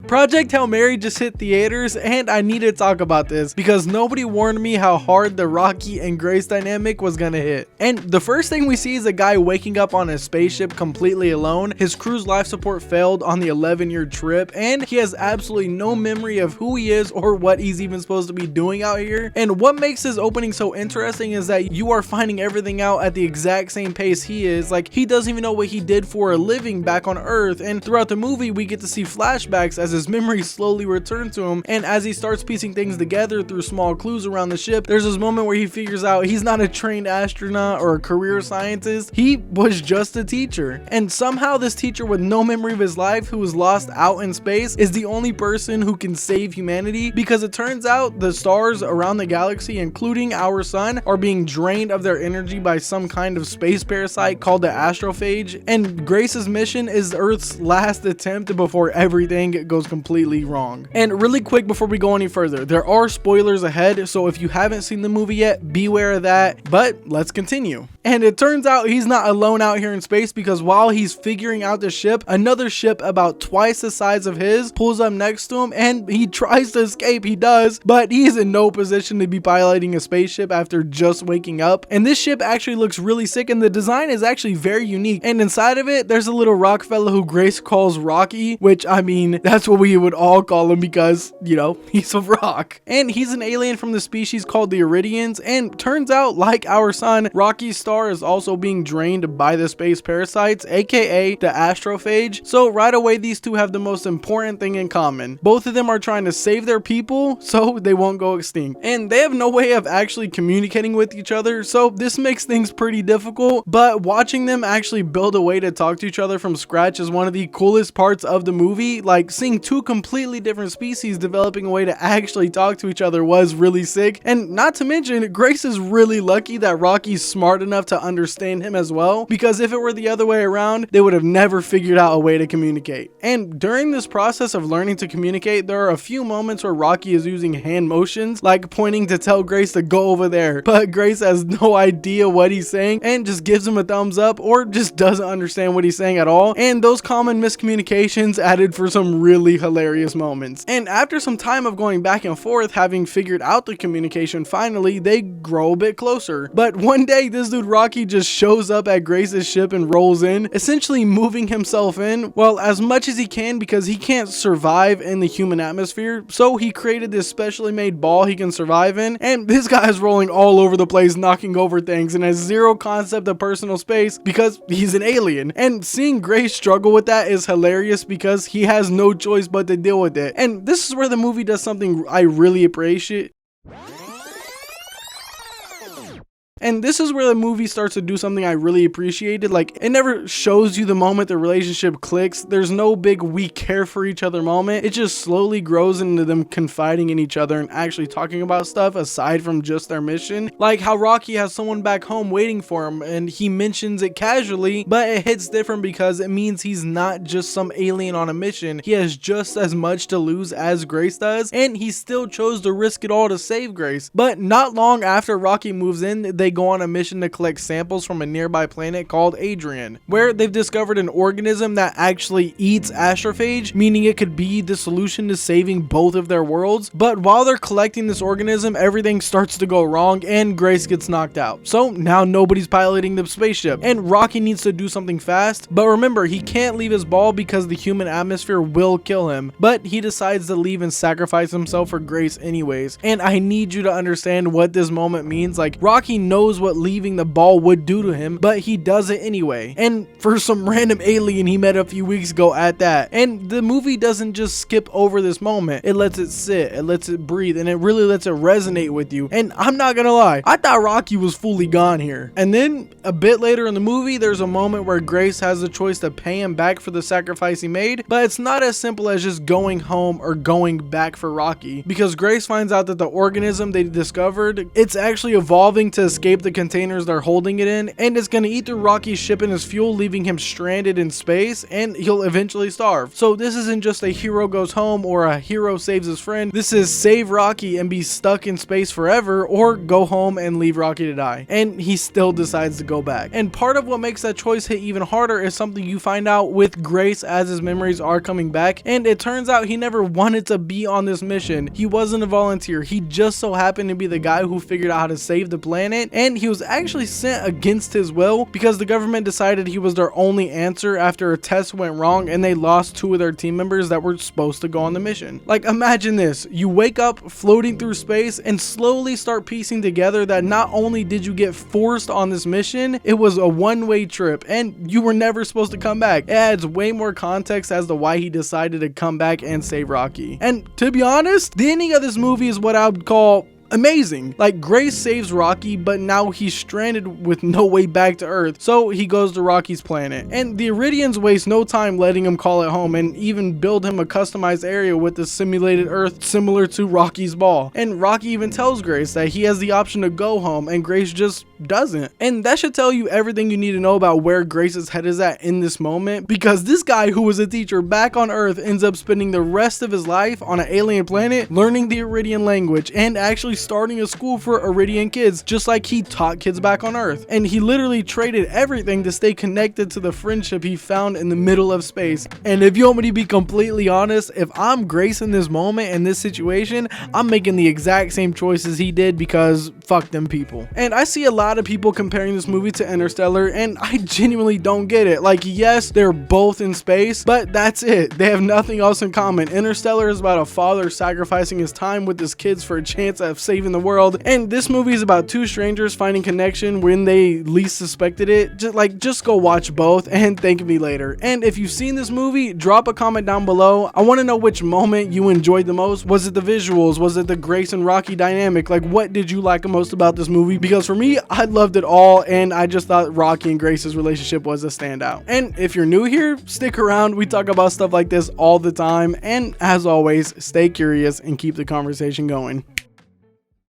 Project Hail Mary just hit theaters, and I need to talk about this because nobody warned me how hard the Rocky and Grace dynamic was gonna hit. And the first thing we see is a guy waking up on a spaceship completely alone. His crew's life support failed on the 11-year trip, and he has absolutely no memory of who he is or what he's even supposed to be doing out here. And what makes this opening so interesting is that you are finding everything out at the exact same pace he is. Like, he doesn't even know what he did for a living back on Earth, and throughout the movie we get to see flashbacks as his memories slowly return to him, and as he starts piecing things together through small clues around the ship, there's this moment where he figures out he's not a trained astronaut or a career scientist, he was just a teacher. And somehow this teacher with no memory of his life, who was lost out in space, is the only person who can save humanity, because it turns out the stars around the galaxy, including our sun, are being drained of their energy by some kind of space parasite called the astrophage, and Grace's mission is Earth's last attempt before everything goes completely wrong. And really quick before we go any further, there are spoilers ahead, so if you haven't seen the movie yet, beware of that, but let's continue. And it turns out he's not alone out here in space, because while he's figuring out the ship, another ship about twice the size of his pulls up next to him, and he tries to escape. He does, but he's in no position to be piloting a spaceship after just waking up. And this ship actually looks really sick, and the design is actually very unique. And inside of it, there's a little rock fella who Grace calls Rocky, which, I mean, that's what we would all call him because, you know, he's a rock. And he's an alien from the species called the Iridians, and turns out, like our sun, Rocky's star is also being drained by the space parasites, aka the astrophage. So right away, these two have the most important thing in common. Both of them are trying to save their people so they won't go extinct, and they have no way of actually communicating with each other, so this makes things pretty difficult. But watching them actually build a way to talk to each other from scratch is one of the coolest parts of the movie. Like, seeing two completely different species developing a way to actually talk to each other was really sick. And not to mention, Grace is really lucky that Rocky's smart enough to understand him as well, because if it were the other way around, they would have never figured out a way to communicate. And during this process of learning to communicate, there are a few moments where Rocky is using hand motions, like pointing to tell Grace to go over there, but Grace has no idea what he's saying and just gives him a thumbs up, or just doesn't understand what he's saying at all. And those common miscommunications added for some really hilarious moments. And after some time of going back and forth, having figured out the communication, finally they grow a bit closer. But one day this dude Rocky just shows up at Grace's ship and rolls in, essentially moving himself in, well, as much as he can, because he can't survive in the human atmosphere. So he created this specially made ball he can survive in, and this guy is rolling all over the place, knocking over things, and has zero concept of personal space because he's an alien. And seeing Grace struggle with that is hilarious because he has no choice but to deal with it. And this is where the movie does something I really appreciate. And this is where the movie starts to do something I really appreciated. Like, it never shows you the moment the relationship clicks. There's no big we care for each other moment. It just slowly grows into them confiding in each other and actually talking about stuff aside from just their mission. Like how Rocky has someone back home waiting for him, and he mentions it casually, but it hits different because it means he's not just some alien on a mission. He has just as much to lose as Grace does, and he still chose to risk it all to save Grace. But not long after Rocky moves in, they go on a mission to collect samples from a nearby planet called Adrian, where they've discovered an organism that actually eats astrophage, meaning it could be the solution to saving both of their worlds. But while they're collecting this organism, everything starts to go wrong and Grace gets knocked out. So now nobody's piloting the spaceship, and Rocky needs to do something fast. But remember, he can't leave his ball because the human atmosphere will kill him. But he decides to leave and sacrifice himself for Grace anyways. And I need you to understand what this moment means. Like, Rocky knows what leaving the ball would do to him, but he does it anyway, and for some random alien he met a few weeks ago at that. And the movie doesn't just skip over this moment, it lets it sit, it lets it breathe, and it really lets it resonate with you. And I'm not gonna lie, I thought Rocky was fully gone here. And then a bit later in the movie, there's a moment where Grace has the choice to pay him back for the sacrifice he made, but it's not as simple as just going home or going back for Rocky, because Grace finds out that the organism they discovered, it's actually evolving to escape escape the containers they're holding it in, and it's gonna eat through Rocky's ship and his fuel, leaving him stranded in space, and he'll eventually starve. So this isn't just a hero goes home or a hero saves his friend. This is save Rocky and be stuck in space forever, or go home and leave Rocky to die. And he still decides to go back. And part of what makes that choice hit even harder is something you find out with Grace as his memories are coming back, and it turns out he never wanted to be on this mission. He wasn't a volunteer. He just so happened to be the guy who figured out how to save the planet, and he was actually sent against his will because the government decided he was their only answer after a test went wrong and they lost 2 of their team members that were supposed to go on the mission. Like, imagine this. You wake up floating through space and slowly start piecing together that not only did you get forced on this mission, it was a one-way trip and you were never supposed to come back. It adds way more context as to why he decided to come back and save Rocky. And to be honest, the ending of this movie is what I would call amazing. Like, Grace saves Rocky, but now he's stranded with no way back to Earth, so he goes to Rocky's planet. And the Iridians waste no time letting him call it home and even build him a customized area with the simulated Earth similar to Rocky's ball. And Rocky even tells Grace that he has the option to go home, and Grace just doesn't. And that should tell you everything you need to know about where Grace's head is at in this moment, because this guy who was a teacher back on Earth ends up spending the rest of his life on an alien planet learning the Iridian language and actually starting a school for Iridian kids, just like he taught kids back on Earth. And he literally traded everything to stay connected to the friendship he found in the middle of space. And if you want me to be completely honest, if I'm Grace in this moment, in this situation, I'm making the exact same choices he did, because fuck them people. And I see a lot of people comparing this movie to Interstellar, and I genuinely don't get it. Like, yes, they're both in space, but that's it. They have nothing else in common. Interstellar is about a father sacrificing his time with his kids for a chance at saving the world, and this movie is about 2 strangers finding connection when they least suspected it. Just go watch both and thank me later. And if you've seen this movie, drop a comment down below. I want to know which moment you enjoyed the most. Was it the visuals? Was it the Grace and Rocky dynamic? Like, what did you like most about this movie? Because for me, I loved it all, and I just thought Rocky and Grace's relationship was a standout. And if you're new here, stick around. We talk about stuff like this all the time, and as always, stay curious and keep the conversation going.